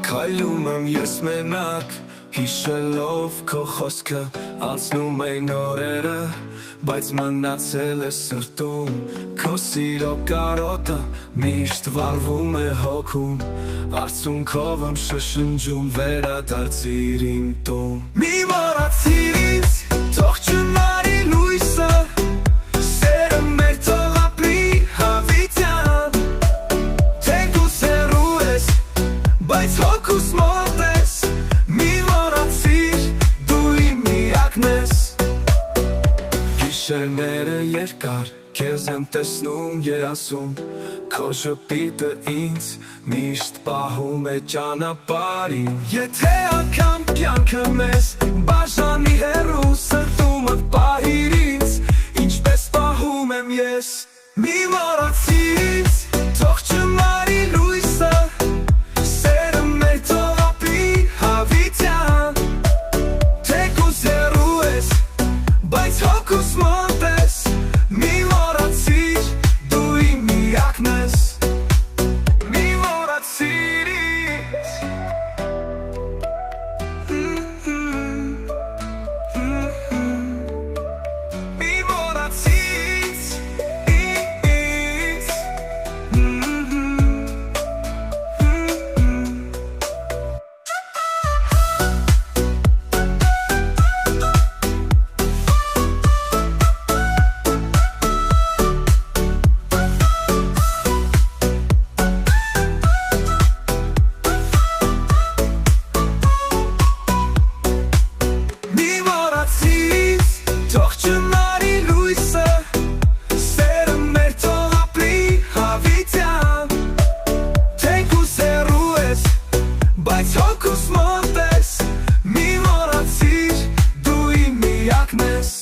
Քայլում եմ ես մենակ, հիշելով քո խոսքը, անցնում են օրերը, բայց մնացել է սրտում, քո սիրո կարոտը միշտ վառվում է հոգում, արցունքով եմ շշնջում վերադարձիր իմ տուն։ Մի մոռացիր ինձ, թող չնայի լույսը, սերը մեր թող ապրի հավիտյան, թեկուզ հեռու ես, բայց հոգուս մոտ ես, մի մոռացիր, դու իմ միակն ես։ Գիշերները երկար, քեզ եմ տեսնում երասում, քո շփիտը ինձ միշտ պահում է ճանապարհին։ Եթե անգամ կյանքը մեզ բաժանի հեռու, սրտումդ պահիր ինձ, ինչպես պահում եմ ես։ Մի մոռացիր ինձ, թող չմարի լույսը, սերը մեր թող ապրի հավիտյան, թեկուզ հեռու ես, բայց հոգուս մոտ ես, մի մոռացիր, դու իմ միակն ես, մի մոռացիր ինձ։ Մի մոռացիր ինձ։ Մի մոռացիր ինձ, թող չնայի լույսը, սերը մեր թող ապրի հավիտյան, թեկուզ հեռու ես, բայց հոգուս մոտ ես, մի մոռացիր, դու իմ միակն ես։